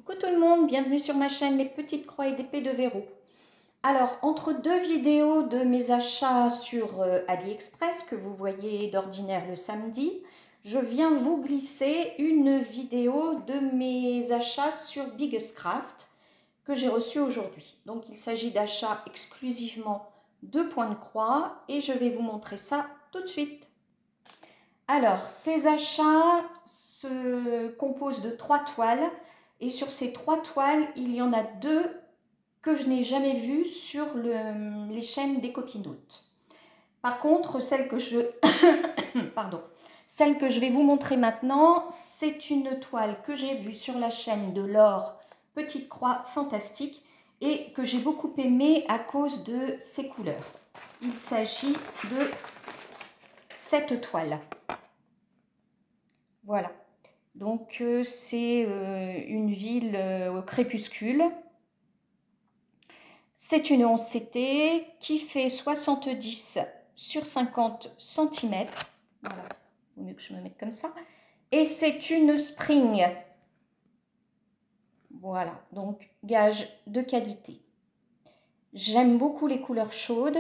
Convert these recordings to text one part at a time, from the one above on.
Coucou tout le monde, bienvenue sur ma chaîne Les Petites Croix et d'Épée de Verrou. Alors, entre deux vidéos de mes achats sur AliExpress, que vous voyez d'ordinaire le samedi, je viens vous glisser une vidéo de mes achats sur Biggest Craft que j'ai reçu aujourd'hui. Donc, il s'agit d'achats exclusivement de points de croix et je vais vous montrer ça tout de suite. Alors, ces achats se composent de 3 toiles. Et sur ces 3 toiles, il y en a 2 que je n'ai jamais vues sur les chaînes des copinoutes. Par contre, celle que je vais vous montrer maintenant, c'est une toile que j'ai vue sur la chaîne de Laure Petite Croix Fantastique et que j'ai beaucoup aimée à cause de ses couleurs. Il s'agit de cette toile. Voilà. Donc, c'est une ville au crépuscule. C'est une 11 CT qui fait 70 sur 50 cm. Voilà, il vaut mieux que je me mette comme ça. Et c'est une Spring. Voilà, donc gage de qualité. J'aime beaucoup les couleurs chaudes.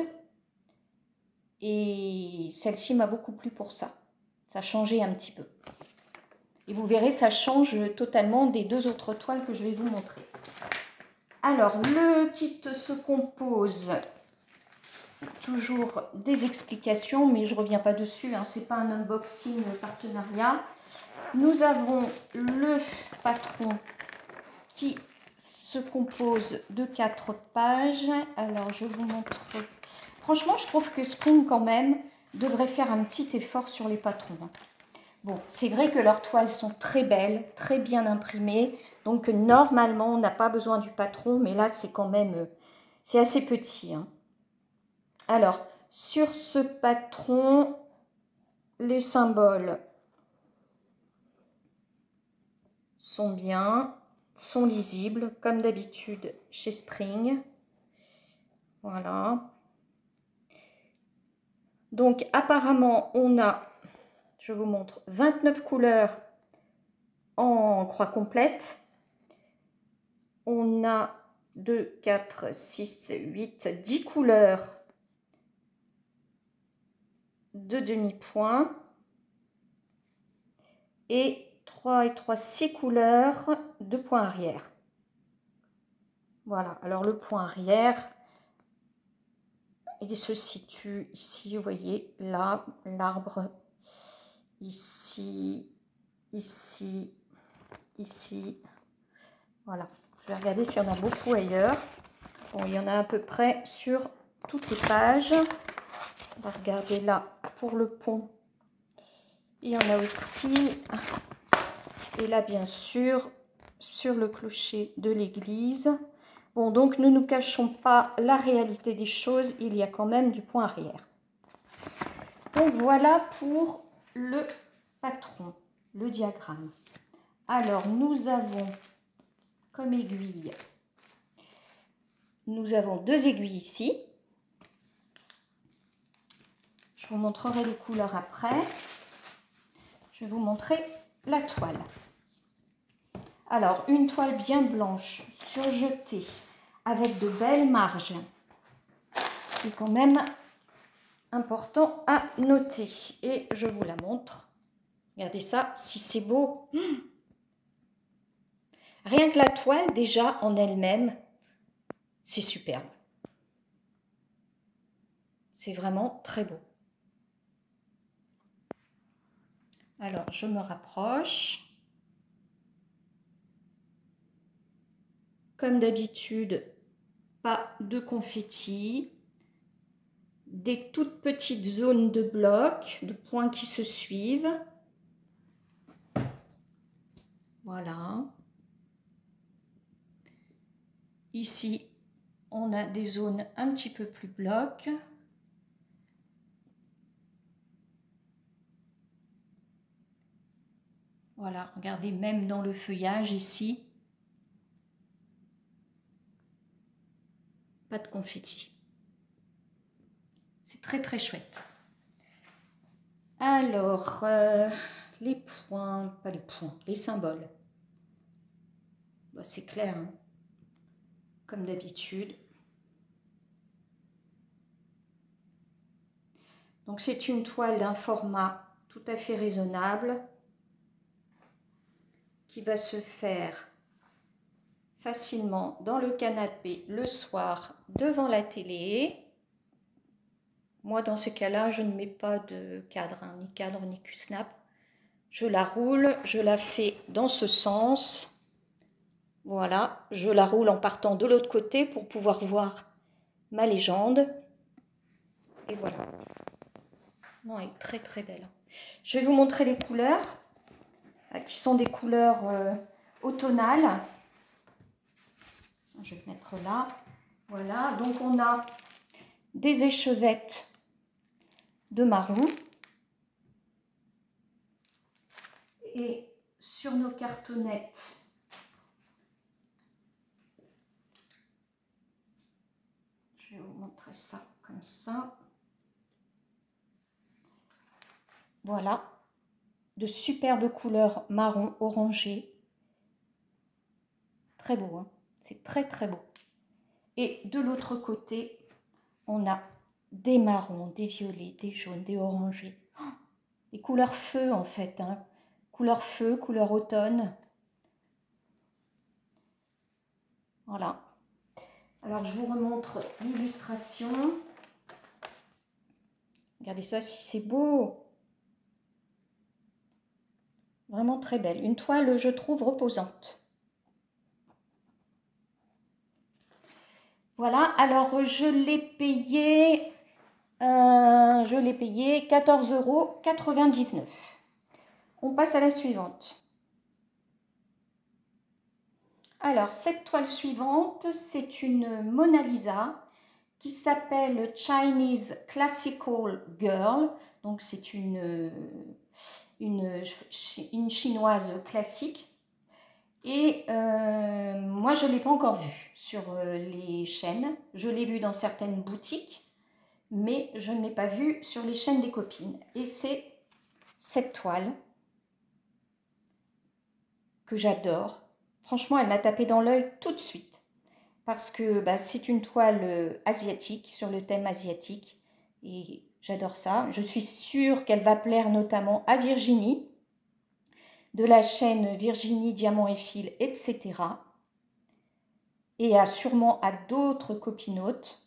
Et celle-ci m'a beaucoup plu pour ça. Ça a changé un petit peu. Et vous verrez, ça change totalement des 2 autres toiles que je vais vous montrer. Alors, le kit se compose toujours des explications, mais je ne reviens pas dessus, hein, ce n'est pas un unboxing partenariat. Nous avons le patron qui se compose de 4 pages. Alors, je vous montre. Franchement, je trouve que Spring, quand même, devrait faire un petit effort sur les patrons. Bon, c'est vrai que leurs toiles sont très belles, très bien imprimées. Donc, normalement, on n'a pas besoin du patron. Mais là, c'est quand même... c'est assez petit. Hein. Alors, sur ce patron, les symboles sont bien, sont lisibles, comme d'habitude chez Spring. Voilà. Donc, apparemment, on a... je vous montre 29 couleurs en croix complète. On a 2, 4, 6, 8, 10 couleurs de demi-point. Et 3 et 3, 6 couleurs de point arrière. Voilà, alors le point arrière, il se situe ici, vous voyez, là, l'arbre, ici, ici, ici. Voilà, je vais regarder s'il y en a beaucoup ailleurs. Bon, il y en a à peu près sur toutes les pages. On va regarder là pour le pont. Il y en a aussi. Et là, bien sûr, sur le clocher de l'église. Bon, donc ne nous cachons pas la réalité des choses. Il y a quand même du point arrière. Donc voilà pour le patron, le diagramme. Alors, nous avons comme aiguille, nous avons 2 aiguilles ici. Je vous montrerai les couleurs après. Je vais vous montrer la toile. Alors, une toile bien blanche, surjetée, avec de belles marges. C'est quand même important à noter. Et je vous la montre. Regardez ça, si c'est beau. Rien que la toile, déjà, en elle-même, c'est superbe. C'est vraiment très beau. Alors, je me rapproche. Comme d'habitude, pas de confetti. Des toutes petites zones de blocs, de points qui se suivent. Voilà. Ici, on a des zones un petit peu plus blocs. Voilà, regardez, même dans le feuillage ici, pas de confetti. C'est très très chouette. Alors, les points, pas les points, les symboles. Bah, c'est clair, hein, comme d'habitude. Donc c'est une toile d'un format tout à fait raisonnable qui va se faire facilement dans le canapé le soir devant la télé. Moi dans ces cas-là, je ne mets pas de cadre, hein, ni cadre ni Q-snap. Je la roule, je la fais dans ce sens. Voilà, je la roule en partant de l'autre côté pour pouvoir voir ma légende. Et voilà. Non, elle est très très belle. Je vais vous montrer les couleurs, qui sont des couleurs automnales. Je vais le mettre là. Voilà, donc on a des échevettes de marron. Et sur nos cartonnettes, je vais vous montrer ça comme ça. Voilà, de superbes couleurs marron orangé. Très beau, hein, c'est très très beau. Et de l'autre côté, on a des marrons, des violets, des jaunes, des orangés. Oh, des couleurs feu en fait, hein. Couleur feu, couleur automne. Voilà. Alors je vous remontre l'illustration. Regardez ça, si c'est beau. Vraiment très belle. Une toile, je trouve, reposante. Voilà, alors je l'ai payé 14,99 €. On passe à la suivante. Alors, cette toile suivante, c'est une Mona Lisa qui s'appelle Chinese Classical Girl. Donc, c'est une chinoise classique. Et moi, je ne l'ai pas encore vue sur les chaînes. Je l'ai vue dans certaines boutiques, mais je ne l'ai pas vue sur les chaînes des copines. Et c'est cette toile que j'adore. Franchement, elle m'a tapé dans l'œil tout de suite. Parce que bah, c'est une toile asiatique, sur le thème asiatique. Et j'adore ça. Je suis sûre qu'elle va plaire notamment à Virginie, de la chaîne Virginie Diamant et Fil, etc. Et sûrement à d'autres copinotes,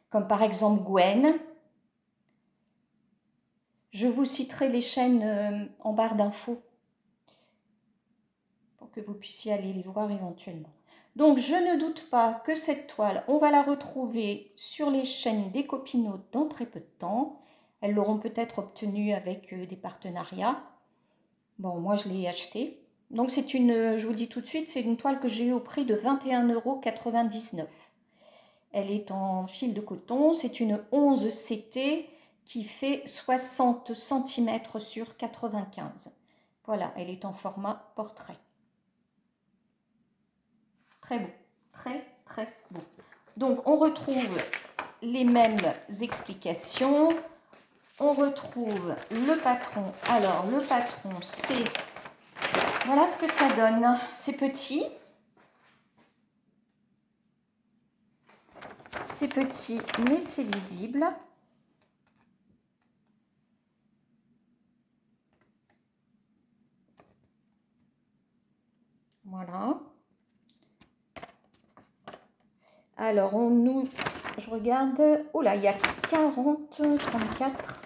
comme par exemple Gwen. Je vous citerai les chaînes en barre d'infos pour que vous puissiez aller les voir éventuellement. Donc je ne doute pas que cette toile, on va la retrouver sur les chaînes des copinotes dans très peu de temps. Elles l'auront peut-être obtenue avec des partenariats. Bon, moi je l'ai achetée. Donc c'est une, je vous le dis tout de suite, c'est une toile que j'ai eue au prix de 21,99 €. Elle est en fil de coton, c'est une 11 CT qui fait 60 cm sur 95. Voilà, elle est en format portrait. Très beau, très très beau. Donc on retrouve les mêmes explications. On retrouve le patron. Alors le patron, c'est... Voilà ce que ça donne. C'est petit. C'est petit, mais c'est visible. Voilà. Alors, je regarde. Oh là, il y a 40, 34.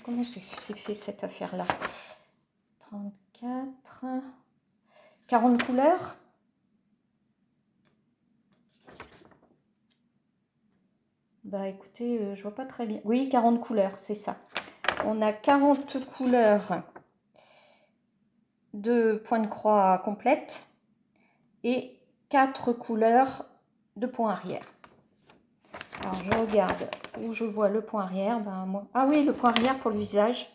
Comment c'est fait cette affaire-là? 34. 40 couleurs. Bah écoutez, je vois pas très bien. Oui, 40 couleurs, c'est ça. On a 40 couleurs de points de croix complète et 4 couleurs de point arrière. Alors je regarde où je vois le point arrière. Ben, moi... Ah oui, le point arrière pour le visage.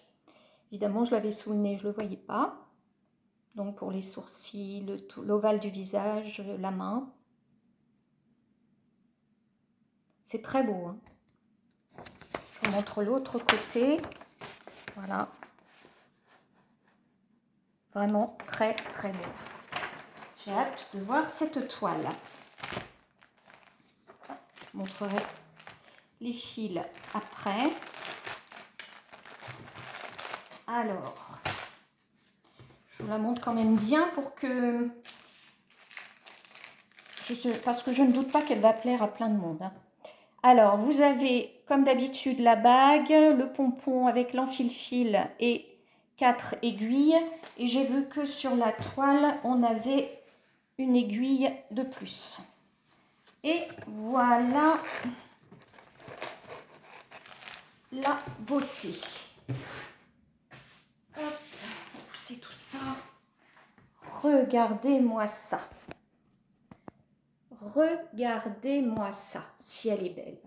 Évidemment, je l'avais sous le nez, je ne le voyais pas. Donc pour les sourcils, l'ovale du visage, la main. C'est très beau. Hein. Je vous montre l'autre côté. Voilà. Vraiment très très beau. J'ai hâte de voir cette toile. Je montrerai les fils après. Alors, je vous la montre quand même bien pour que... parce que je ne doute pas qu'elle va plaire à plein de monde. Hein. Alors, vous avez, comme d'habitude, la bague, le pompon avec l'enfil-fil et 4 aiguilles. Et j'ai vu que sur la toile, on avait une aiguille de plus. Et voilà la beauté. Hop, on va pousser tout ça. Regardez-moi ça. Regardez-moi ça, si elle est belle.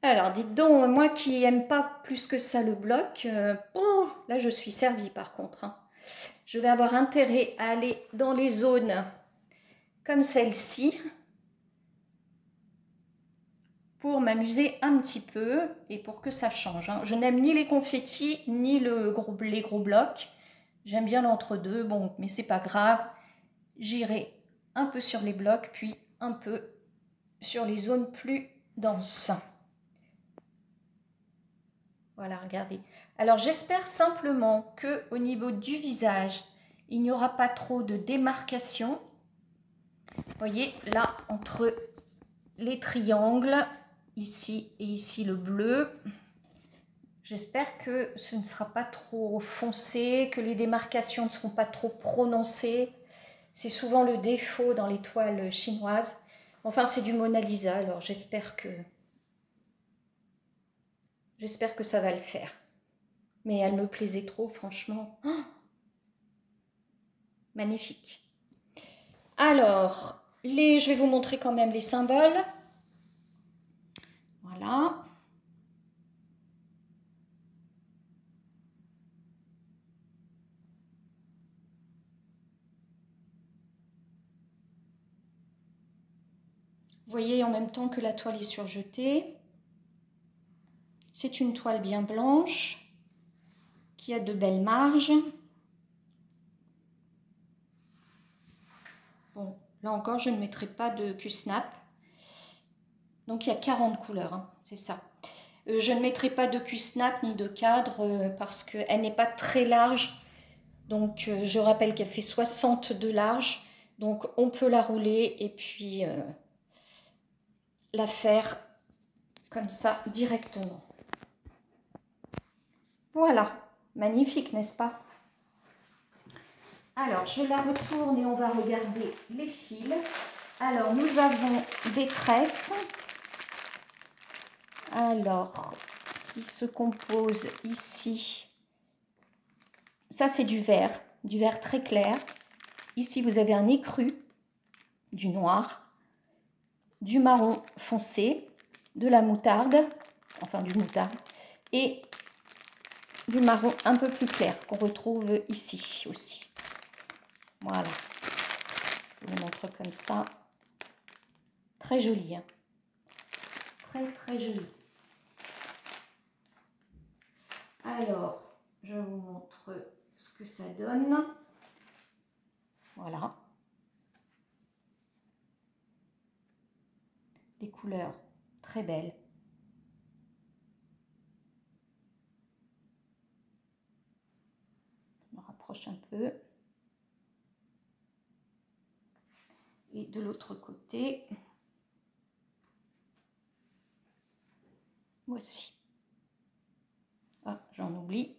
Alors, dites donc, moi qui n'aime pas plus que ça le bloc, là je suis servie par contre. Hein. Je vais avoir intérêt à aller dans les zones comme celle-ci pour m'amuser un petit peu et pour que ça change. Hein. Je n'aime ni les confettis ni les gros blocs. J'aime bien l'entre-deux, bon, mais c'est pas grave. J'irai un peu sur les blocs, puis un peu sur les zones plus denses. Voilà, regardez. Alors, j'espère simplement que au niveau du visage, il n'y aura pas trop de démarcation. Vous voyez, là, entre les triangles, ici et ici le bleu. J'espère que ce ne sera pas trop foncé, que les démarcations ne seront pas trop prononcées. C'est souvent le défaut dans les toiles chinoises. Enfin, c'est du Mona Lisa, alors j'espère que ça va le faire. Mais elle me plaisait trop, franchement. Oh, magnifique. Alors, je vais vous montrer quand même les symboles. Voilà. Vous voyez en même temps que la toile est surjetée. C'est une toile bien blanche qui a de belles marges. Bon, là encore, je ne mettrai pas de Q-snap. Donc, il y a 40 couleurs, hein, c'est ça. Je ne mettrai pas de Q-snap ni de cadre parce qu'elle n'est pas très large. Donc, je rappelle qu'elle fait 60 de large. Donc, on peut la rouler et puis la faire comme ça directement. Voilà, magnifique, n'est-ce pas? Alors, je la retourne et on va regarder les fils. Alors, nous avons des tresses. Alors, qui se composent ici. Ça, c'est du vert très clair. Ici, vous avez un écru, du noir, du marron foncé, de la moutarde, enfin du moutarde, et du marron un peu plus clair qu'on retrouve ici aussi. Voilà, je vous montre comme ça. Très joli, hein. Très très joli. Alors, je vous montre ce que ça donne. Voilà. Des couleurs très belles. Je me rapproche un peu. Et de l'autre côté, voici. Ah, j'en oublie.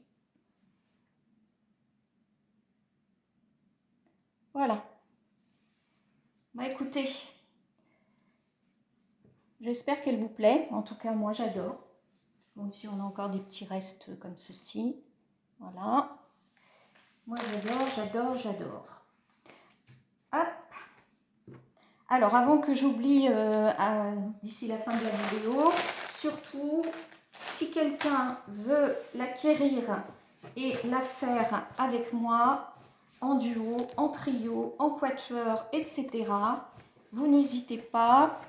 Voilà. Bah écoutez, j'espère qu'elle vous plaît. En tout cas, moi j'adore. Bon, ici on a encore des petits restes comme ceci. Voilà. Moi j'adore, j'adore, j'adore. Hop. Alors avant que j'oublie d'ici la fin de la vidéo, surtout si quelqu'un veut l'acquérir et la faire avec moi, en duo, en trio, en quatuor, etc. Vous n'hésitez pas.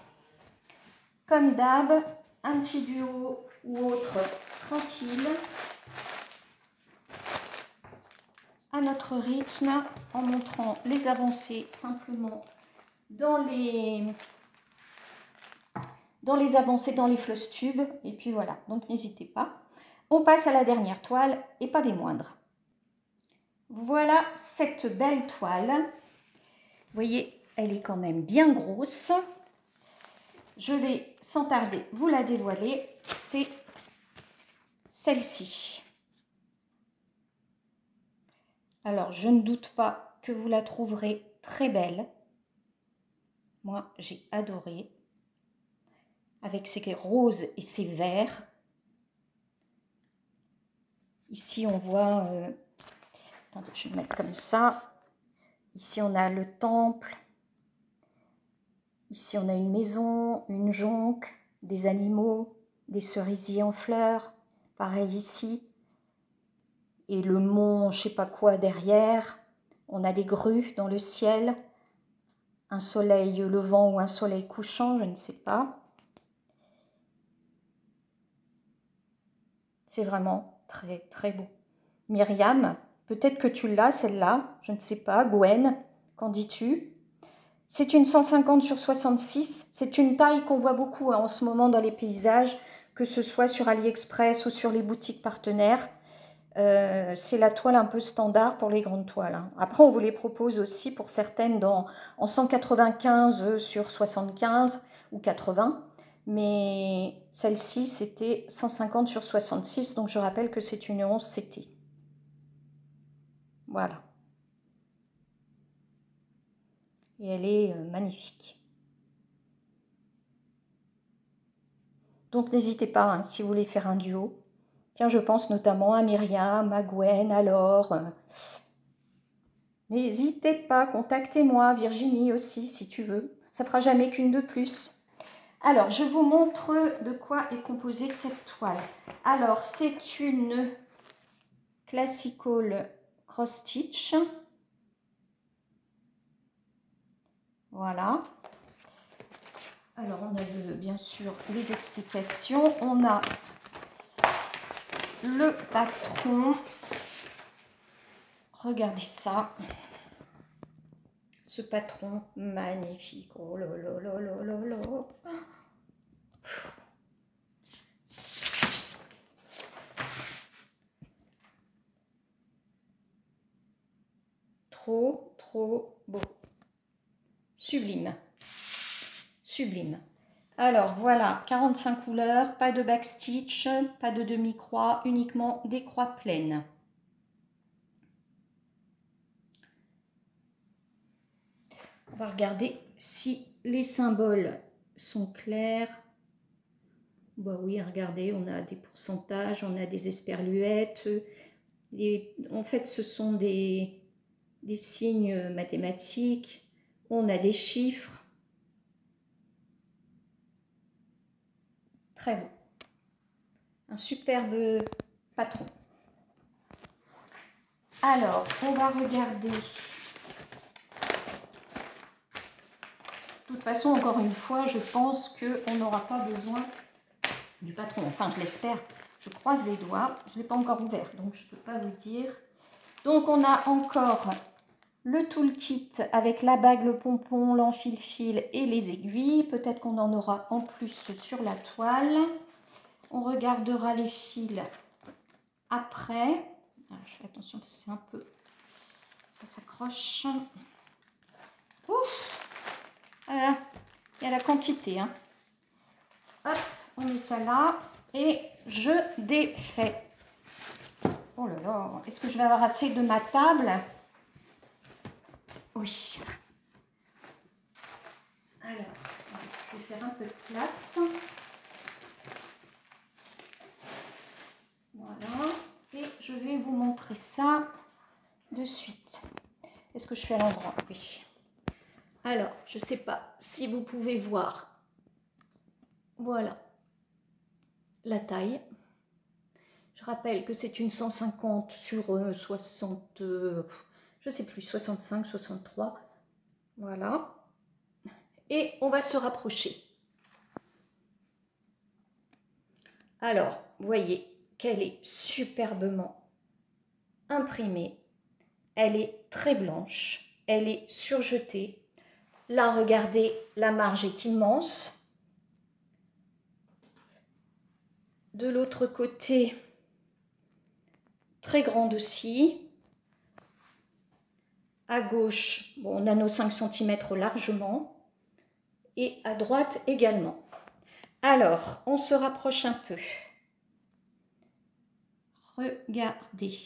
Comme d'hab, un petit duo ou autre tranquille. à notre rythme en montrant les avancées simplement dans les avancées, dans les floss tubes. Et puis voilà, donc n'hésitez pas. On passe à la dernière toile et pas des moindres. Voilà cette belle toile. Vous voyez, elle est quand même bien grosse. Je vais sans tarder vous la dévoiler. C'est celle-ci. Alors, je ne doute pas que vous la trouverez très belle. Moi, j'ai adoré. Avec ses roses et ses verts. Ici, on voit... attendez, je vais le mettre comme ça. Ici, on a le temple. Ici, on a une maison, une jonque, des animaux, des cerisiers en fleurs. Pareil ici. Et le mont, je ne sais pas quoi, derrière. On a des grues dans le ciel. Un soleil levant ou un soleil couchant, je ne sais pas. C'est vraiment très, très beau. Myriam, peut-être que tu l'as, celle-là. Je ne sais pas. Gwen, qu'en dis-tu? C'est une 150 sur 66. C'est une taille qu'on voit beaucoup en ce moment dans les paysages, que ce soit sur AliExpress ou sur les boutiques partenaires. C'est la toile un peu standard pour les grandes toiles. Hein. Après, on vous les propose aussi pour certaines en 195 sur 75 ou 80. Mais celle-ci, c'était 150 sur 66. Donc, je rappelle que c'est une 11 CT. Voilà. Et elle est magnifique. Donc, n'hésitez pas, hein, si vous voulez faire un duo. Tiens, je pense notamment à Myriam, à Gwen, à Laure. N'hésitez pas, contactez-moi, Virginie aussi, si tu veux. Ça fera jamais qu'une de plus. Alors, je vous montre de quoi est composée cette toile. Alors, c'est une Classical Cross Stitch. Voilà. Alors, on a bien sûr les explications. On a le patron. Regardez ça. Ce patron magnifique. Oh là là là là là là. Trop, trop beau. Sublime. Sublime. Alors voilà, 45 couleurs, pas de backstitch, pas de demi-croix, uniquement des croix pleines. On va regarder si les symboles sont clairs. Bah oui, regardez, on a des pourcentages, on a des esperluettes. En fait, ce sont des signes mathématiques. On a des chiffres. Très beau. Un superbe patron. Alors, on va regarder. De toute façon, encore une fois, je pense qu'on n'aura pas besoin du patron. Enfin, je l'espère. Je croise les doigts. Je ne l'ai pas encore ouvert, donc je ne peux pas vous dire. Donc, on a encore le toolkit avec la bague, le pompon, l'enfil-fil et les aiguilles. Peut-être qu'on en aura en plus sur la toile. On regardera les fils après. Alors, je fais attention parce que c'est un peu... Ça s'accroche. Ouf! Voilà, il y a la quantité. Hein. Hop, on met ça là et je défais. Oh là là, est-ce que je vais avoir assez de ma table? Oui. Alors, je vais faire un peu de place. Voilà, et je vais vous montrer ça de suite. Est-ce que je suis à l'endroit? Oui. Alors, je ne sais pas si vous pouvez voir. Voilà la taille. Je rappelle que c'est une 150 sur 60, je ne sais plus, 65, 63. Voilà. Et on va se rapprocher. Alors, vous voyez qu'elle est superbement imprimée. elle est très blanche, elle est surjetée. Là, regardez, la marge est immense. De l'autre côté, très grande aussi. À gauche, bon, on a nos 5 cm largement. Et à droite également. Alors, on se rapproche un peu. Regardez.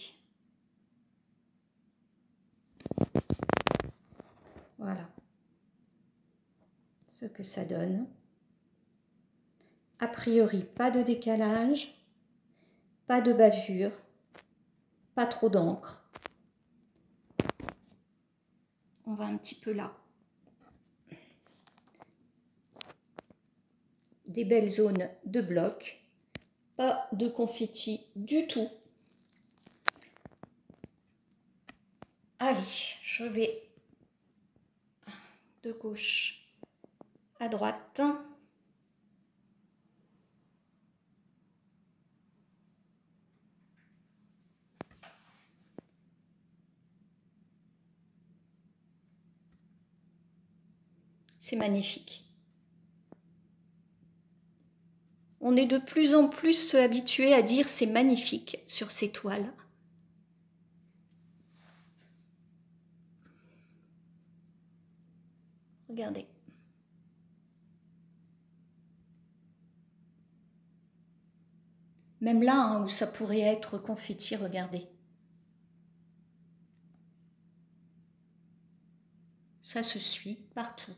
Voilà ce que ça donne. A priori, pas de décalage, pas de bavure, pas trop d'encre. On va un petit peu là. Des belles zones de bloc, pas de confetti du tout. Allez, je vais de gauche à droite. C'est magnifique. On est de plus en plus habitué à dire c'est magnifique sur ces toiles. Regardez. Même là, hein, où ça pourrait être confetti, regardez. Ça se suit partout.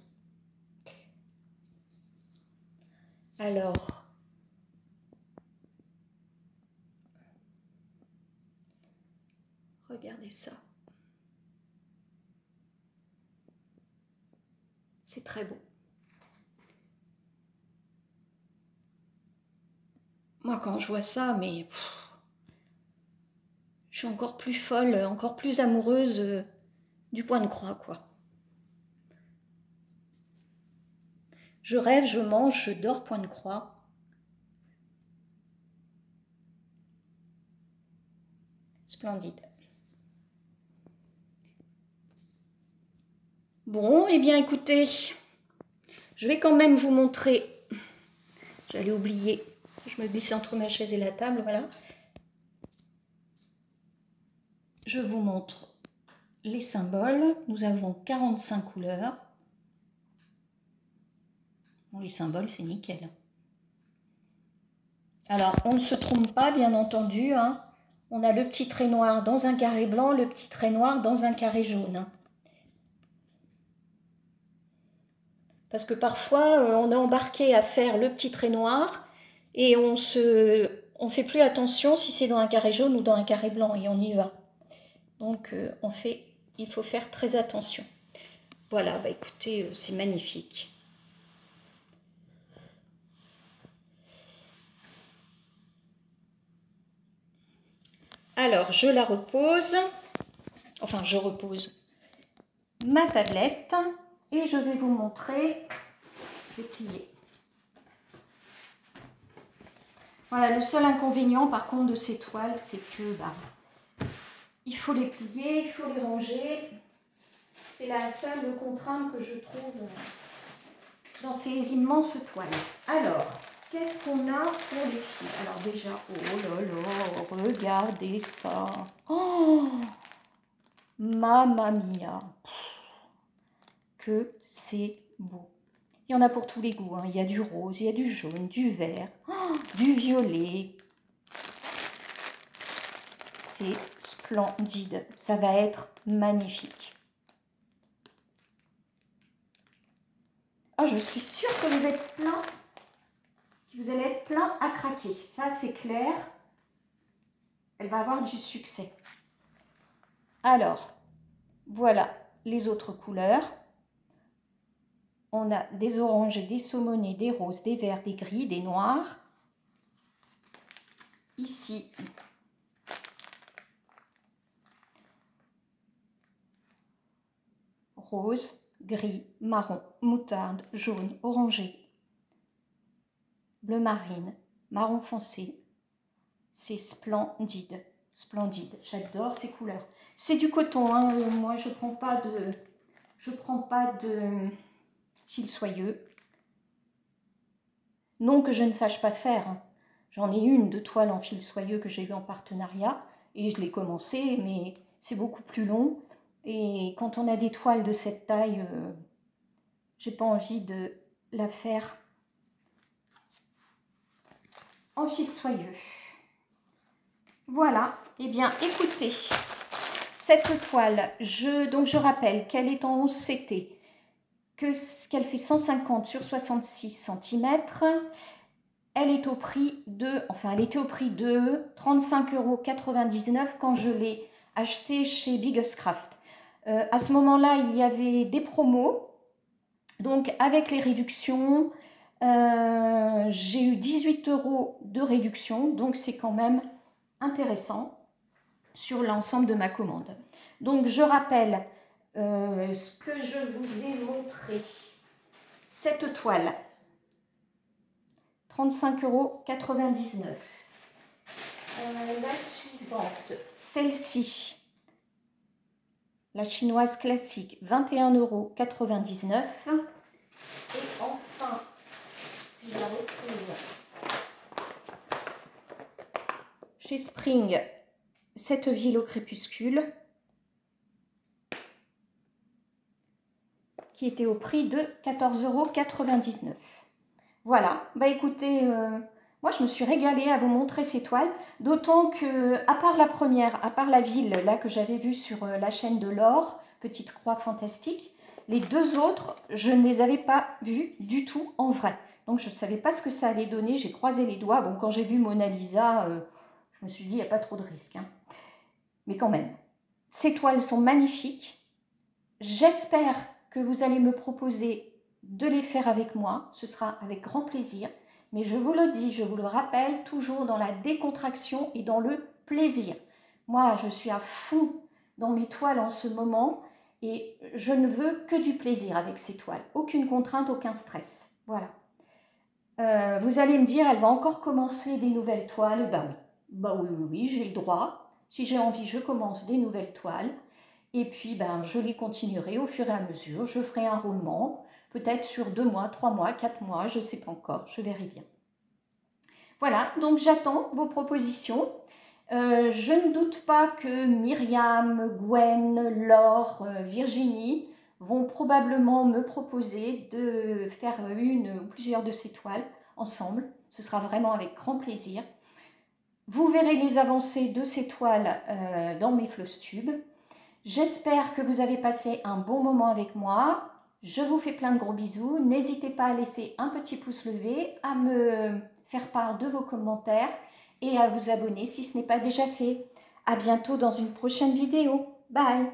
Alors, regardez ça. C'est très beau. Moi, quand je vois ça, mais je suis encore plus folle, encore plus amoureuse du point de croix, quoi. Je rêve, je mange, je dors point de croix. Splendide. Bon, eh bien écoutez, je vais quand même vous montrer, j'allais oublier, je me glisse entre ma chaise et la table, voilà. Je vous montre les symboles, nous avons 45 couleurs. Bon, les symboles, c'est nickel. Alors, on ne se trompe pas, bien entendu, hein. On a le petit trait noir dans un carré blanc, le petit trait noir dans un carré jaune. Parce que parfois, on est embarqué à faire le petit trait noir et on fait plus attention si c'est dans un carré jaune ou dans un carré blanc et on y va. Donc, il faut faire très attention. Voilà, bah écoutez, c'est magnifique. Alors, je la repose, enfin, je repose ma tablette et je vais vous montrer les pliés. Voilà, le seul inconvénient par contre de ces toiles, c'est que il faut les plier, il faut les ranger. C'est la seule contrainte que je trouve dans ces immenses toiles. Alors, qu'est-ce qu'on a pour les filles? Alors déjà, oh là là, regardez ça. Oh, mamma mia. Que c'est beau. Il y en a pour tous les goûts, hein. Il y a du rose, il y a du jaune, du vert, du violet. C'est splendide. Ça va être magnifique. Ah, je suis sûre que vous êtes plein, que vous allez être plein à craquer. Ça, c'est clair. Elle va avoir du succès. Alors, voilà les autres couleurs. On a des oranges, des saumonés, des roses, des verts, des gris, des noirs. Ici, rose, gris, marron, moutarde, jaune, orangé, bleu marine, marron foncé. C'est splendide. Splendide, j'adore ces couleurs. C'est du coton, hein. Moi je prends pas de fil soyeux. Non que je ne sache pas faire, hein. J'en ai une de toile en fil soyeux que j'ai eu en partenariat et je l'ai commencé, mais c'est beaucoup plus long. Et quand on a des toiles de cette taille, j'ai pas envie de la faire en fil soyeux. Voilà, et bien écoutez, cette toile, je rappelle qu'elle est en 11 CT, qu'elle fait 150 sur 66 cm. Elle est au prix de, elle était au prix de 35,99 € quand je l'ai achetée chez Biggest Craft. À ce moment-là, il y avait des promos. Donc, avec les réductions, j'ai eu 18 € de réduction. Donc, c'est quand même intéressant sur l'ensemble de ma commande. Donc, je rappelle ce que je vous ai montré. Cette toile. 35,99 €. La suivante, celle-ci, la chinoise classique, 21,99 €. Et enfin, je la retrouve chez Spring, cette ville au crépuscule, qui était au prix de 14,99 €. Voilà, bah écoutez, moi je me suis régalée à vous montrer ces toiles, d'autant que, à part la première, à part la ville là que j'avais vue sur la chaîne de l'Or, Petite Croix Fantastique, les deux autres, je ne les avais pas vues du tout en vrai. Donc je ne savais pas ce que ça allait donner, j'ai croisé les doigts. Bon, quand j'ai vu Mona Lisa, je me suis dit, il n'y a pas trop de risque, hein. Mais quand même, ces toiles sont magnifiques. J'espère que vous allez me proposer de les faire avec moi, ce sera avec grand plaisir, mais je vous le dis, je vous le rappelle, toujours dans la décontraction et dans le plaisir. Moi, je suis à fond dans mes toiles en ce moment et je ne veux que du plaisir avec ces toiles, aucune contrainte, aucun stress, voilà. Vous allez me dire, elle va encore commencer des nouvelles toiles, bah oui, j'ai le droit, si j'ai envie, je commence des nouvelles toiles. Et puis, je les continuerai au fur et à mesure. Je ferai un roulement, peut-être sur 2 mois, 3 mois, 4 mois, je ne sais pas encore, je verrai bien. Voilà, donc j'attends vos propositions. Je ne doute pas que Myriam, Gwen, Laure, Virginie vont probablement me proposer de faire une ou plusieurs de ces toiles ensemble. Ce sera vraiment avec grand plaisir. Vous verrez les avancées de ces toiles dans mes Flosstube. J'espère que vous avez passé un bon moment avec moi. Je vous fais plein de gros bisous. N'hésitez pas à laisser un petit pouce levé, à me faire part de vos commentaires et à vous abonner si ce n'est pas déjà fait. À bientôt dans une prochaine vidéo. Bye!